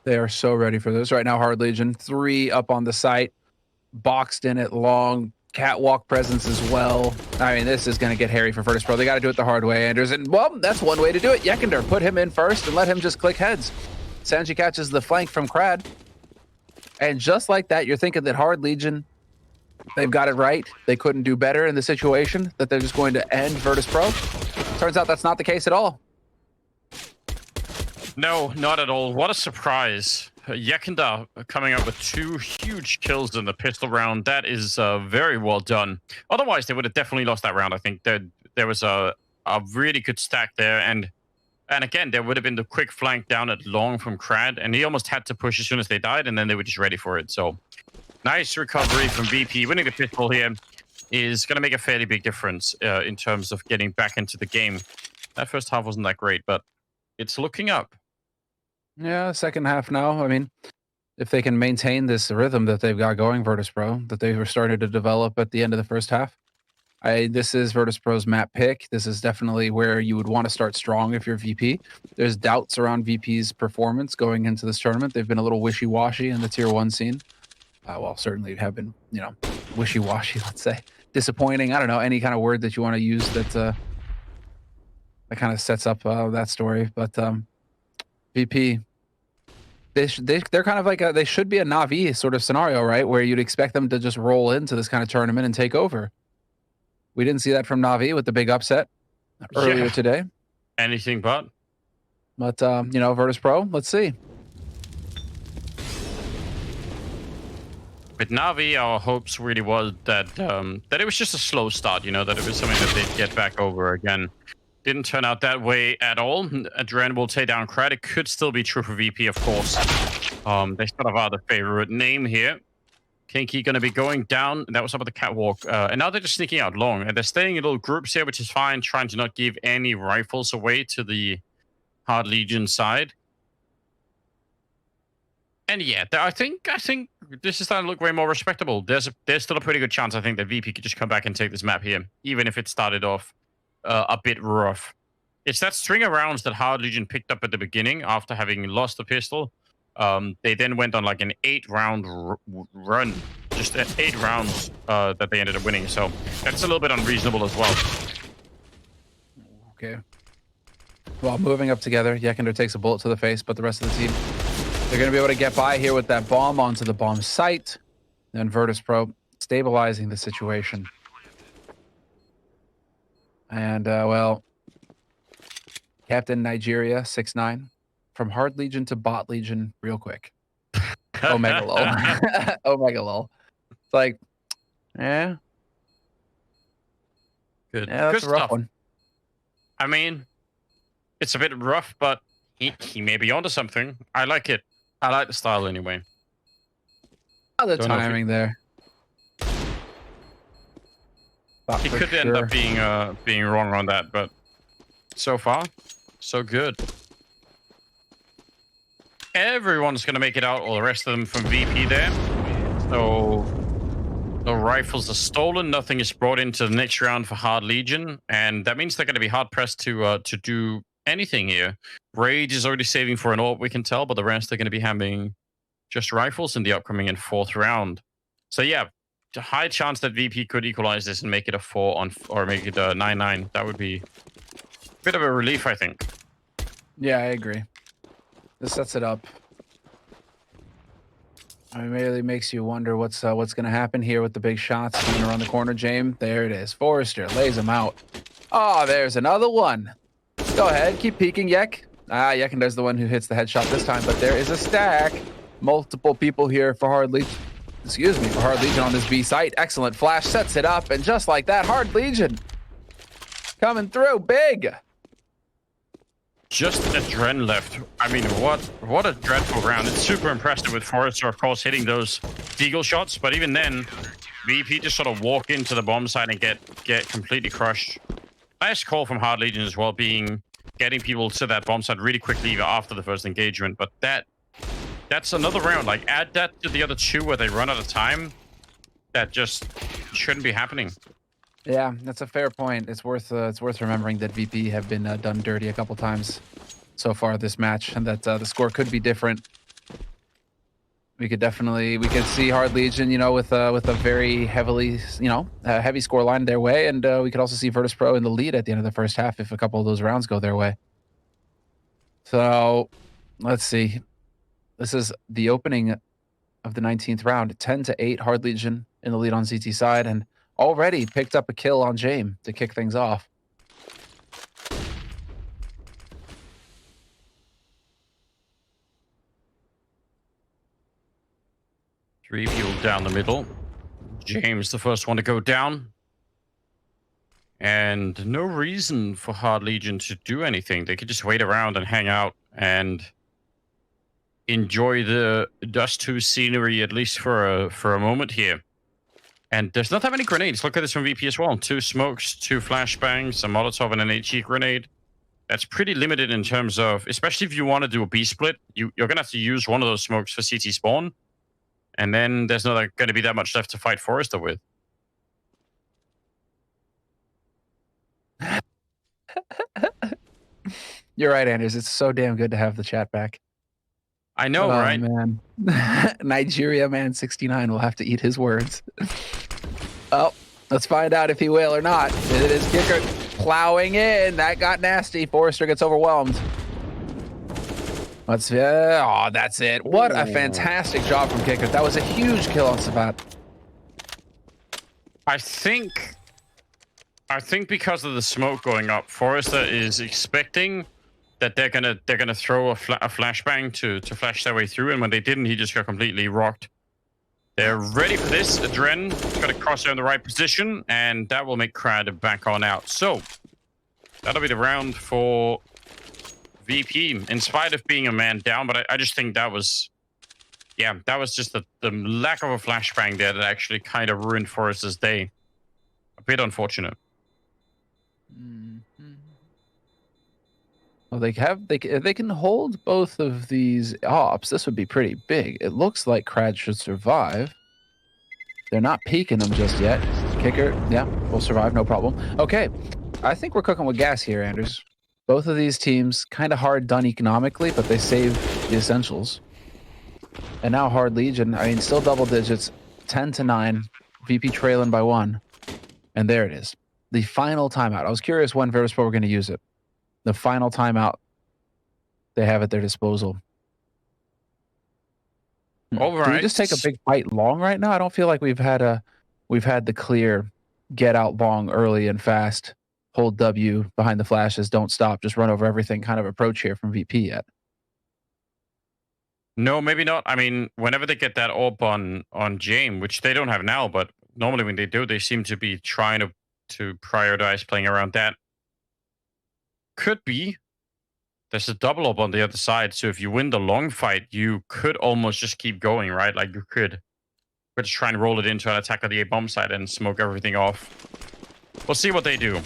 They are so ready for this. Right now, Hard Legion, 3 up on the site, boxed in at long, catwalk presence as well. I mean, this is going to get hairy for Virtus.pro. They got to do it the hard way, Anders. And, well, that's one way to do it. Yekindar, put him in first and let him just click heads. Sanji catches the flank from Crad. And just like that, you're thinking that Hard Legion, they've got it right. They couldn't do better in the situation, that they're just going to end Virtus.pro. Turns out that's not the case at all. No, not at all. What a surprise. Yekindar coming up with 2 huge kills in the pistol round. That is very well done. Otherwise, they would have definitely lost that round. I think there was a really good stack there. And again, there would have been the quick flank down at long from Crad. And he almost had to push as soon as they died, and then they were just ready for it. So nice recovery from VP. Winning the pistol here is going to make a fairly big difference in terms of getting back into the game. That first half wasn't that great, but it's looking up. Yeah, second half now. I mean, if they can maintain this rhythm that they've got going, Virtus.pro, that they were starting to develop at the end of the first half. This is Virtus.pro's map pick. This is definitely where you would want to start strong if you're VP. There's doubts around VP's performance going into this tournament. They've been a little wishy-washy in the tier 1 scene. Well, certainly have been, you know, wishy-washy, let's say. Disappointing. I don't know, any kind of word that you want to use that kind of sets up that story. But VP, they're kind of like they should be a Na'Vi sort of scenario, right? Where you'd expect them to just roll into this kind of tournament and take over. We didn't see that from Na'Vi with the big upset earlier today. Anything but. But, you know, Virtus.pro, let's see. With Na'Vi, our hopes really was that it was just a slow start, you know, that it was something that they'd get back over again. Didn't turn out that way at all. Adren will take down Crad. It could still be true for VP, of course. They sort of are the favorite name here. Kinky going to be going down. That was up at the catwalk. And now they're just sneaking out long. And they're staying in little groups here, which is fine. Trying to not give any rifles away to the Hard Legion side. And yeah, I think this is starting to look way more respectable. There's still a pretty good chance, I think, that VP could just come back and take this map here, even if it started off a bit rough. It's that string of rounds that Hard Legion picked up at the beginning after having lost the pistol. They then went on like an 8-round run, just 8 rounds that they ended up winning. So that's a little bit unreasonable as well. Okay. Well, moving up together, Yekender takes a bullet to the face, but the rest of the team, they're going to be able to get by here with that bomb onto the bomb site. Then Virtus.pro stabilizing the situation. And, well, Captain Nigeria 6'9", from Hard Legion to Bot Legion real quick. Omega lol. Omega lol. It's like, yeah. Good. Yeah, that's Good a rough stuff. one. I mean, it's a bit rough, but he may be onto something. I like it. I like the style anyway. Oh, the timing there. He could end up being wrong on that, but so far, so good. Everyone's going to make it out, all the rest of them from VP there. So the rifles are stolen. Nothing is brought into the next round for Hard Legion, and that means they're going to be hard-pressed to do anything here. Rage is already saving for an AWP, we can tell, but the rest are going to be having just rifles in the upcoming and 4th round. So yeah, a high chance that VP could equalize this and make it a 4 on, or make it a 9-9. That would be a bit of a relief, I think. Yeah, I agree. This sets it up. It immediately makes you wonder what's going to happen here with the big shots coming around the corner. James, there it is. Forrester lays him out. Oh, there's another one. Go ahead, keep peeking, Yek. Yekender's the one who hits the headshot this time, but there is a stack. Multiple people here for Hard Legion. Excuse me, for Hard Legion on this B site. Excellent flash, sets it up, and just like that, Hard Legion coming through big. Just Adren left. I mean, what a dreadful round. It's super impressive with Forrester, of course, hitting those deagle shots, but even then, VP just sort of walk into the bomb site and get completely crushed. Nice call from Hard Legion as well, getting people to that bomb site really quickly after the first engagement. But that's another round. Like, add that to the other 2 where they run out of time. That just shouldn't be happening. Yeah, that's a fair point. It's worth remembering that VP have been done dirty a couple times so far this match, and that the score could be different. We could see Hard Legion, with a very heavily, heavy score line their way, and we could also see Virtus.pro in the lead at the end of the first half if a couple of those rounds go their way. So, let's see. This is the opening of the 19th round. 10-8, Hard Legion in the lead on CT side, and already picked up a kill on James to kick things off. Three people down the middle. James, the first one to go down. And no reason for Hard Legion to do anything. They could just wait around and hang out and enjoy the Dust 2 scenery, at least for a moment here. And there's not that many grenades. Look at this from VP as well. 2 smokes, 2 flashbangs, a Molotov, and an HE grenade. That's pretty limited in terms of, especially if you want to do a B split, you're going to have to use one of those smokes for CT spawn. And then there's not going to be that much left to fight Forrester with. You're right, Anders. It's so damn good to have the chat back. I know, right? Man. Nigeria man 69 will have to eat his words. Oh, let's find out if he will or not. It is Kicker plowing in. That got nasty. Forrester gets overwhelmed. Oh, that's it. What a fantastic job from Kicker. That was a huge kill on Sabat. I think because of the smoke going up, Forrester is expecting that they're gonna throw a flashbang to flash their way through, and when they didn't, he just got completely rocked. They're ready for this. Adren got to cross there in the right position, and that will make Crad back on out. So That'll be the round for VP, in spite of being a man down. But I just think that was, yeah, that was just the lack of a flashbang there that actually kind of ruined Forrest's day. A bit unfortunate. Well, they can hold both of these ops. This would be pretty big. It looks like Crad should survive. They're not peeking him just yet. Kicker, yeah, will survive, no problem. Okay, I think we're cooking with gas here, Anders. Both of these teams kind of hard done economically, but they saved the essentials. And now Hard Legion, I mean, still double digits, 10-9, VP trailing by 1. And there it is. The final timeout. I was curious when Virtus.pro were going to use it. The final timeout they have at their disposal. All right. Do we just take a big fight long right now? I don't feel like we've had the clear get out long early and fast, hold W behind the flashes, don't stop, just run over everything kind of approach here from VP yet. No, maybe not. I mean, whenever they get that orb on Jame, which they don't have now, but normally when they do, they seem to be trying to prioritize playing around that. Could be. There's a double up on the other side, so if you win the long fight, you could almost just keep going, right? Like you could just try and roll it into an attack on the A bomb side and smoke everything off. We'll see what they do.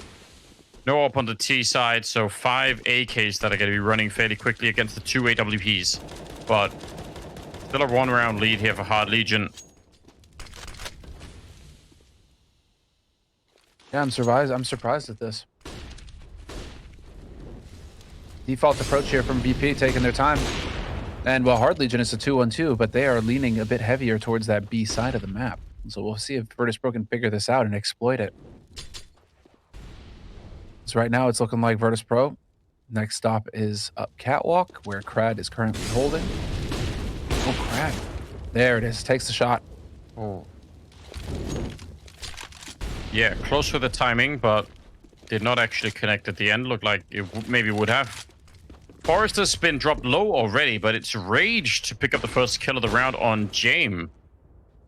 No up on the T side, so 5 AKs that are going to be running fairly quickly against the 2 AWPs. But still a 1-round lead here for Hard Legion. Yeah, I'm surprised at this. Default approach here from VP, taking their time. And well, Hard Legion is a 2-1-2, but they are leaning a bit heavier towards that B side of the map. So we'll see if Virtus.pro can figure this out and exploit it. So right now it's looking like Virtus.pro. Next stop is up Catwalk, where Crad is currently holding. Oh, Crad. There it is. Takes the shot. Oh. Yeah, close with the timing, but did not actually connect at the end. Looked like it maybe would have. Forrester's been dropped low already, but it's Rage to pick up the first kill of the round on Jame.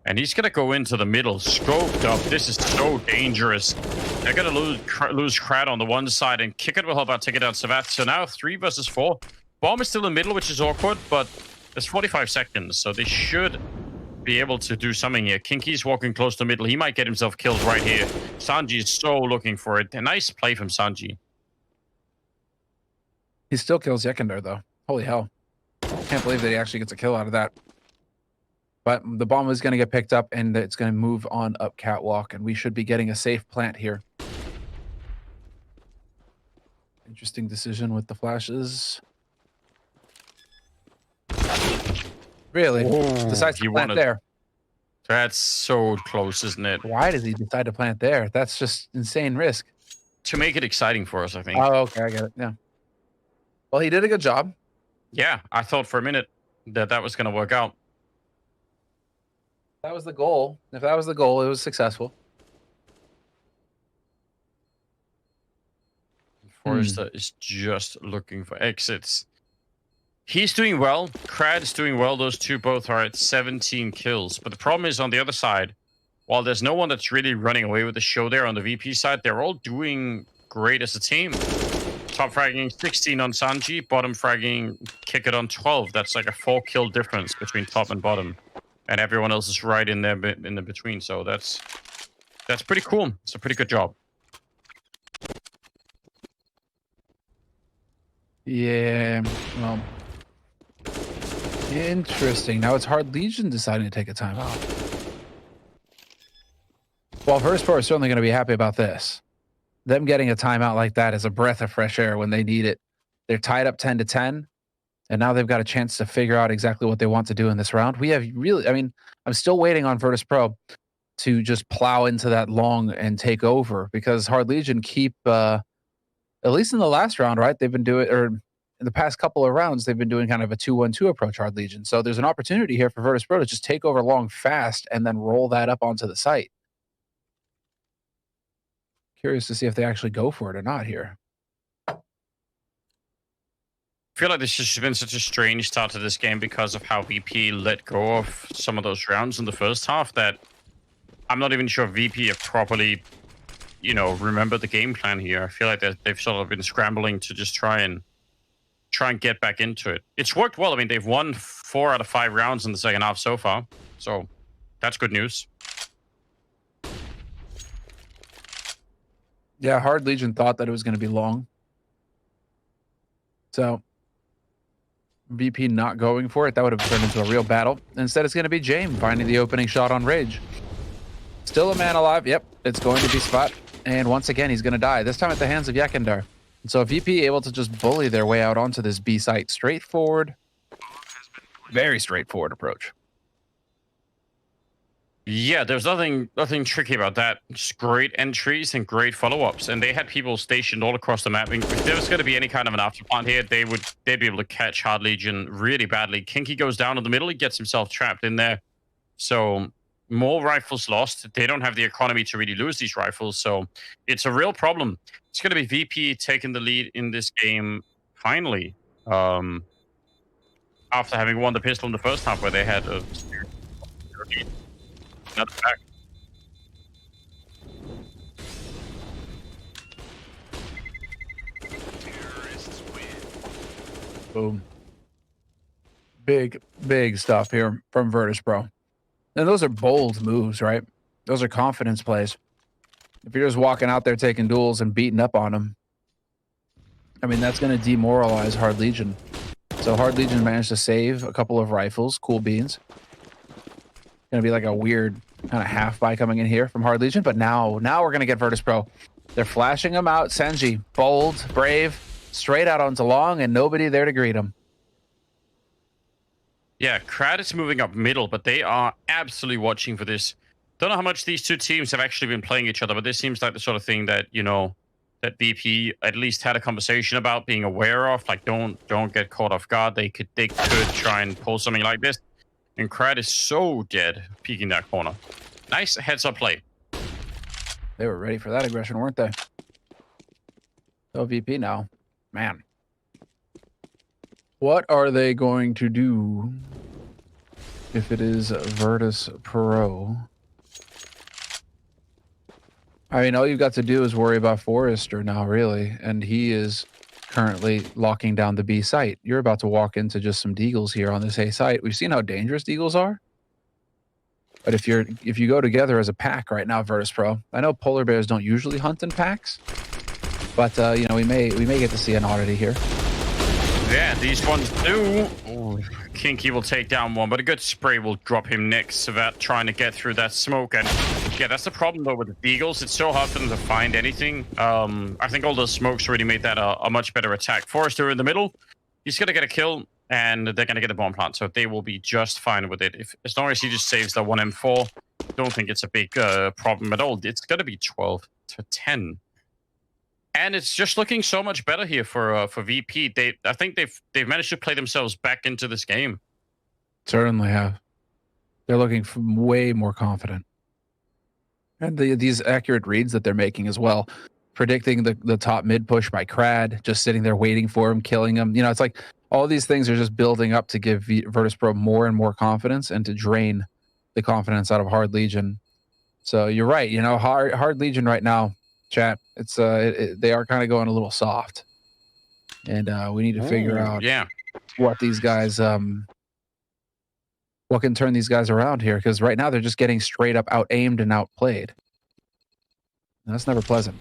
And he's going to go into the middle, scoped up. This is so dangerous. They're going to lose Crad on the one side, and Kick It will help out take it out Savat. So now 3 versus 4. Bomb is still in the middle, which is awkward, but there's 45 seconds, so they should be able to do something here. Kinky's walking close to middle. He might get himself killed right here. Sanji is so looking for it. A nice play from Sanji. He still kills Yekender, though. Holy hell. Can't believe that he actually gets a kill out of that. But the bomb is going to get picked up, and it's going to move on up Catwalk, and we should be getting a safe plant here. Interesting decision with the flashes. Really? Decides to plant there. That's so close, isn't it? Why does he decide to plant there? That's just insane risk. To make it exciting for us, I think. Oh, okay, I get it. Yeah. Well, he did a good job. Yeah, I thought for a minute that was going to work out. That was the goal. If that was the goal, it was successful. Forrester is just looking for exits. He's doing well. Crad is doing well. Those two both are at 17 kills. But the problem is on the other side, while there's no one that's really running away with the show there on the VP side, they're all doing great as a team. Top fragging 16 on Sanji, bottom fragging Kick It on 12. That's like a 4-kill difference between top and bottom. And everyone else is right in there in the between. So that's pretty cool. It's a pretty good job. Yeah, well, interesting. Now it's Hard Legion deciding to take a timeout. Well, Virtus.pro is certainly going to be happy about this. Them getting a timeout like that is a breath of fresh air when they need it. They're tied up 10-10, and now they've got a chance to figure out exactly what they want to do in this round. We have really, I mean, I'm still waiting on Virtus.pro to just plow into that long and take over, because Hard Legion keep, at least in the last round, right? They've been doing, or in the past couple of rounds, they've been doing kind of a 2-1-2 approach, Hard Legion. So there's an opportunity here for Virtus.pro to just take over long fast and then roll that up onto the site. Curious to see if they actually go for it or not here. I feel like this has been such a strange start to this game because of how VP let go of some of those rounds in the first half that I'm not even sure VP have properly you know, remember the game plan here. I feel like they've sort of been scrambling to just try and get back into it. It's worked well. I mean, they've won 4 out of 5 rounds in the second half so far, so that's good news. Yeah, Hard Legion thought that it was going to be long. So VP not going for it, that would have turned into a real battle. Instead, it's going to be James finding the opening shot on Rage. Still a man alive. Yep, it's going to be Spot. And once again, he's going to die, this time at the hands of Yakandar. And so VP able to just bully their way out onto this B site. Straightforward, very straightforward approach. Yeah, there's nothing tricky about that. Just great entries and great follow-ups, and they had people stationed all across the map. If there was going to be any kind of an afterplant here, they'd be able to catch Hard Legion really badly. Kinky goes down in the middle, he gets himself trapped in there. So more rifles lost. They don't have the economy to really lose these rifles, so it's a real problem. It's going to be VP taking the lead in this game finally, after having won the pistol in the first half where they had a lead. Another back. Boom. Big stuff here from Virtus.pro. And those are bold moves, right? Those are confidence plays. If you're just walking out there taking duels and beating up on them, I mean, that's going to demoralize Hard Legion. So Hard Legion managed to save a couple of rifles. Cool beans. Going to be like a weird kind of half buy coming in here from Hard Legion. But now we're going to get Virtus.pro. They're flashing him out. Senji, bold, brave, straight out onto long, and nobody there to greet him. Yeah, Crad is moving up middle, but they are absolutely watching for this. Don't know how much these two teams have actually been playing each other, but this seems like the sort of thing that, you know, that BP at least had a conversation about, being aware of. Like, don't get caught off guard. They could try and pull something like this. And Crad is so dead, peeking that corner. Nice heads-up play. They were ready for that aggression, weren't they? So VP now. Man. What are they going to do if it is Virtus.pro? I mean, all you've got to do is worry about Forrester now, really. And he is currently locking down the B site. You're about to walk into just some deagles here on this A site. We've seen how dangerous deagles are. But if you go together as a pack right now, Virtus.pro, I know polar bears don't usually hunt in packs, but you know, we may get to see an oddity here. Yeah, these ones do. Ooh, Kinky will take down one, but a good spray will drop him next. Savat trying to get through that smoke. And yeah, that's the problem though with the Deagles. It's so hard for them to find anything. I think all those smokes really made that a much better attack. Forrester in the middle. He's going to get a kill, and they're going to get a bomb plant. So they will be just fine with it. As long as he just saves the 1M4, don't think it's a big problem at all. It's going to be 12-10. And it's just looking so much better here for VP. I think they've managed to play themselves back into this game. Certainly have. They're looking way more confident. And these accurate reads that they're making as well. Predicting the top mid push by Crad, just sitting there waiting for him, killing him. You know, it's like all these things are just building up to give Virtus.pro more and more confidence and to drain the confidence out of Hard Legion. So you're right. You know, Hard Legion right now, chat, it's they are kind of going a little soft, and we need to figure out what these guys what can turn these guys around here, because right now they're just getting straight up out aimed and outplayed, and that's never pleasant.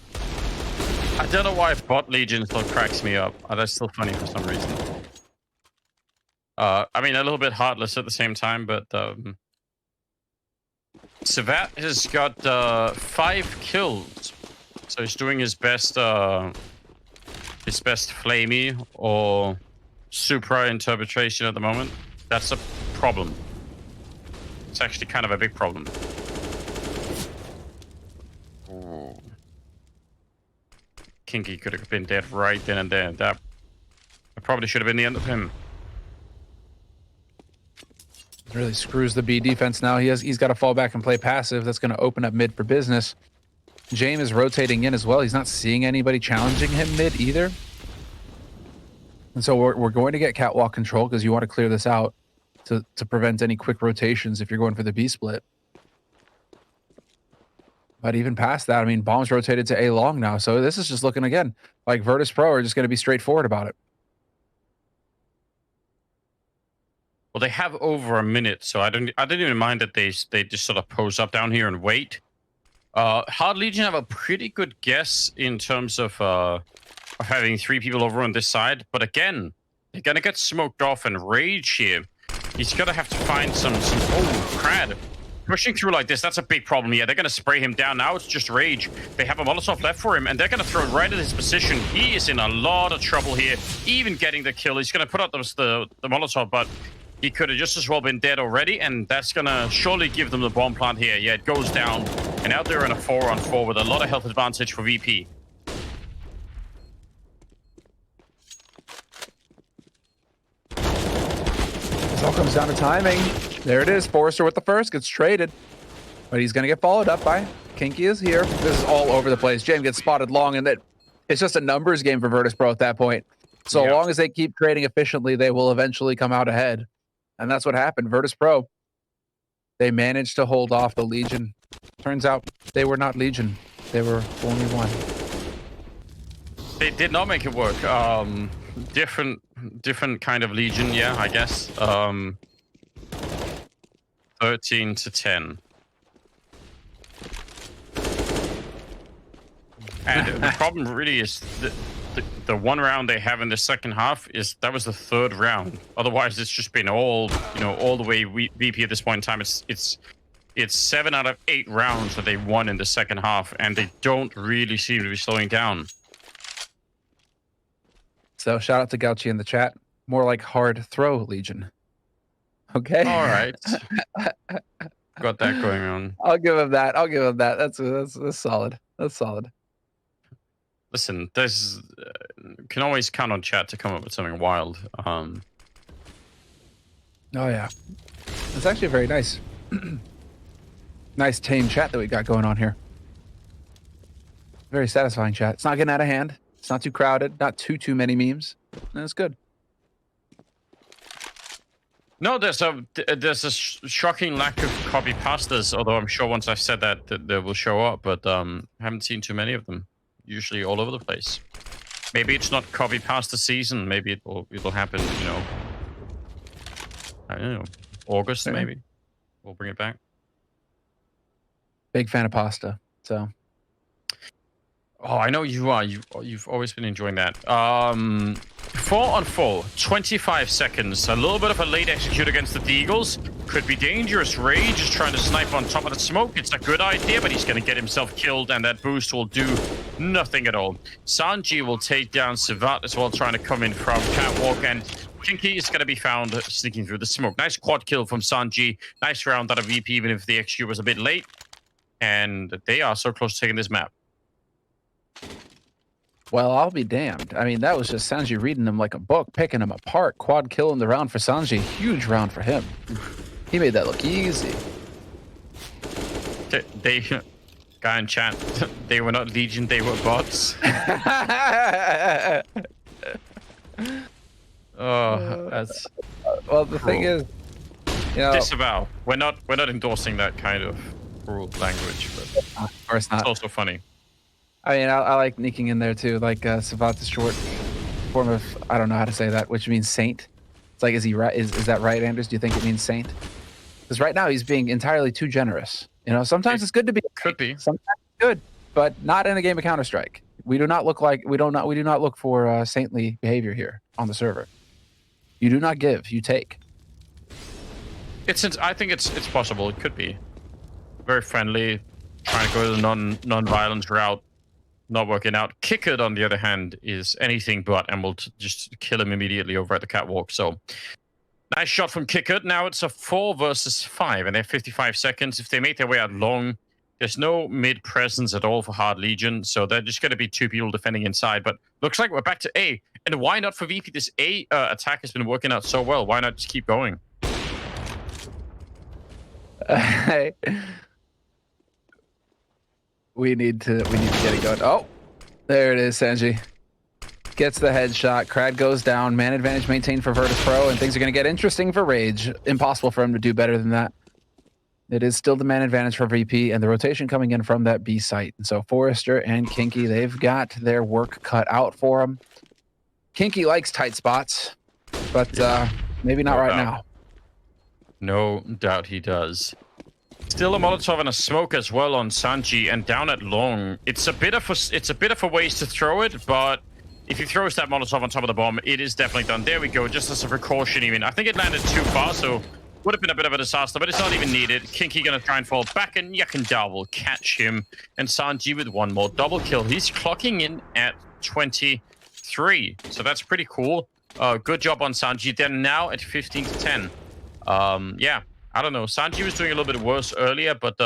I don't know why bot Legion still cracks me up. That's still funny for some reason. I mean, a little bit heartless at the same time, but Savat has got 5 kills. So he's doing his best flamey or Supra interpretation at the moment. That's a problem. It's actually kind of a big problem. Ooh. Kinky could have been dead right then and there. That probably should have been the end of him. It really screws the B defense now. He's got to fall back and play passive. That's going to open up mid for business. James is rotating in as well. He's not seeing anybody challenging him mid either. And so we're going to get catwalk control because you want to clear this out to prevent any quick rotations if you're going for the B split. But even past that, I mean, bombs rotated to A long now. So this is just looking, again, like Virtus.pro are just going to be straightforward about it. Well, they have over a minute, so I don't even mind that they just sort of pose up down here and wait. Hard Legion have a pretty good guess in terms of having 3 people over on this side, but again, they're gonna get smoked off and Rage here. He's gonna have to find some. Oh, Crad. Pushing through like this, that's a big problem. Yeah, they're going to spray him down. Now it's just Rage. They have a Molotov left for him, and they're going to throw it right at his position. He is in a lot of trouble here, even getting the kill. He's going to put out the Molotov, but he could have just as well been dead already, and that's going to surely give them the bomb plant here. Yeah, it goes down, and out there in a 4-on-4 with a lot of health advantage for VP. This all comes down to timing. There it is. Forrester with the first, gets traded. But he's going to get followed up by Kinky is here. This is all over the place. Jam gets spotted long, and it's just a numbers game for Virtus.pro at that point. So long as they keep trading efficiently, they will eventually come out ahead. And that's what happened. Virtus.pro, they managed to hold off the Legion. Turns out they were not Legion. They were only one. They did not make it work. Different kind of Legion, yeah, I guess. 13-10. And the problem really is the one round they have in the second half is that was the 3rd round. Otherwise, it's just been all the way VP at this point in time. It's 7 out of 8 rounds that they won in the second half, and they don't really seem to be slowing down. So shout out to Gauchi in the chat. More like hard throw Legion. Okay. All right. Got that going on. I'll give him that. That's solid. That's solid. Listen, there's can always count on chat to come up with something wild. Oh yeah, it's actually very nice. Nice tame chat that we got going on here. Very satisfying chat. It's not getting out of hand. It's not too crowded. Not too many memes. And it's good. No, there's a shocking lack of copy pastas. Although I'm sure once I've said that they will show up, but haven't seen too many of them. Usually all over the place. Maybe it's not copy pasta season. Maybe it'll happen. You know, I don't know. August maybe. We'll bring it back. Big fan of pasta. So. Oh, I know you are. You've always been enjoying that. 4-on-4, 25 seconds. A little bit of a late execute against the Deagles. Could be dangerous. Rage is trying to snipe on top of the smoke. It's a good idea, but he's going to get himself killed, and that boost will do nothing at all. Sanji will take down Sivat as well, trying to come in from Catwalk, and Kinky is going to be found sneaking through the smoke. Nice quad kill from Sanji. Nice round out of VP, even if the execute was a bit late. And they are so close to taking this map. Well, I'll be damned. I mean, that was just Sanji reading them like a book, picking them apart. Quad kill in the round for Sanji. Huge round for him. He made that look easy. They guy in chat, they were not Legion, they were bots. Oh, that's... Well, the thing is, you know... Disavow. We're not endorsing that kind of cruel language, but of course not. It's also funny. I mean, I like sneaking in there too, like Savat, the short form of, I don't know how to say that, which means saint. It's like, is he right? Is that right, Anders? Do you think it means saint? Because right now he's being entirely too generous. You know, sometimes it's good to be. Could be. Sometimes it's good, but not in a game of Counter-Strike. We do not look for saintly behavior here on the server. You do not give, you take. I think it's possible. It could be very friendly, trying to go the non-violence route. Not working out. Kickard, on the other hand, is anything but, and will just kill him immediately over at the catwalk. So, nice shot from Kickard. Now it's a 4 versus 5, and they have 55 seconds. If they make their way out long, there's no mid presence at all for Hard Legion, so they're just going to be 2 people defending inside. But looks like we're back to A, and why not for VP? This A attack has been working out so well. Why not just keep going? We need to get it going. Oh, there it is, Sanji. Gets the headshot. Crad goes down. Man advantage maintained for Virtus.pro, and things are going to get interesting for Rage. Impossible for him to do better than that. It is still the man advantage for VP, and the rotation coming in from that B site. And so Forrester and Kinky, they've got their work cut out for them. Kinky likes tight spots, but maybe not right now. No doubt he does. Still a Molotov and a smoke as well on Sanji, and down at long. It's a bit of a ways to throw it, but if he throws that Molotov on top of the bomb, it is definitely done. There we go, just as a precaution even. I think it landed too far, so would have been a bit of a disaster, but it's not even needed. Kinky gonna try and fall back, and Yakandar will catch him. And Sanji with one more double kill. He's clocking in at 23. So that's pretty cool. Good job on Sanji. They're now at 15 to 10. Yeah, I don't know. Sanji was doing a little bit worse earlier, but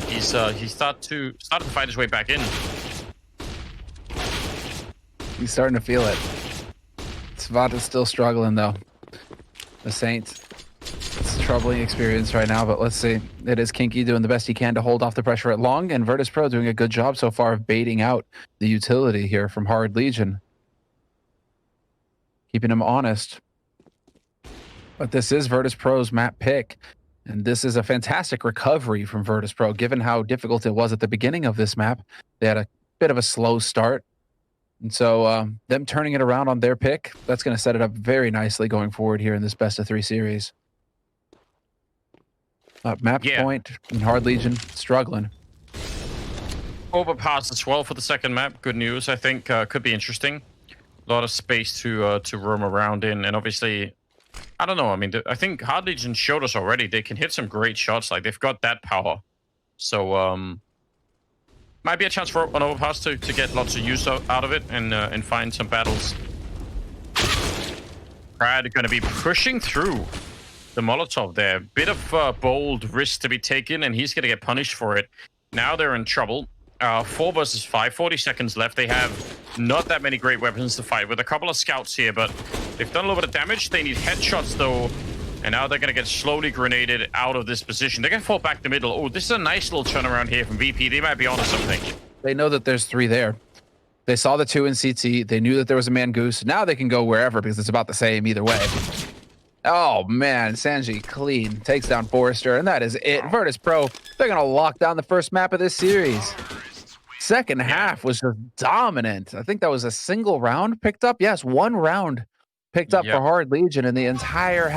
he started to fight his way back in. He's starting to feel it. Svat is still struggling though. The Saints. It's a troubling experience right now, but let's see. It is Kinky doing the best he can to hold off the pressure at long, and Virtus.pro doing a good job so far of baiting out the utility here from Hard Legion. Keeping him honest. But this is Virtus.pro's map pick, and this is a fantastic recovery from Virtus.pro, given how difficult it was at the beginning of this map. They had a bit of a slow start, and so them turning it around on their pick, that's going to set it up very nicely going forward here in this best-of-3 series. Map point and Hard Legion struggling. Overpass as well for the second map. Good news, I think. Could be interesting. A lot of space to roam around in, and obviously, I don't know. I mean, I think Hard Legion showed us already they can hit some great shots. Like, they've got that power. So might be a chance for an overpass to get lots of use out of it and find some battles. Brad going to be pushing through the Molotov there. Bit of bold risk to be taken, and he's going to get punished for it. Now they're in trouble. 4 versus 5, 40 seconds left. They have not that many great weapons to fight with. A couple of scouts here, but they've done a little bit of damage. They need headshots, though, and now they're going to get slowly grenaded out of this position. They're going to fall back the middle. Oh, this is a nice little turnaround here from VP. They might be onto something. They know that there's 3 there. They saw the 2 in CT. They knew that there was a man goose. Now they can go wherever because it's about the same either way. Oh, man. Sanji clean. Takes down Forrester, and that is it. Virtus.pro, they're going to lock down the first map of this series. Second half was just dominant. I think that was a single round picked up. Yes, 1 round picked up for Hard Legion in the entire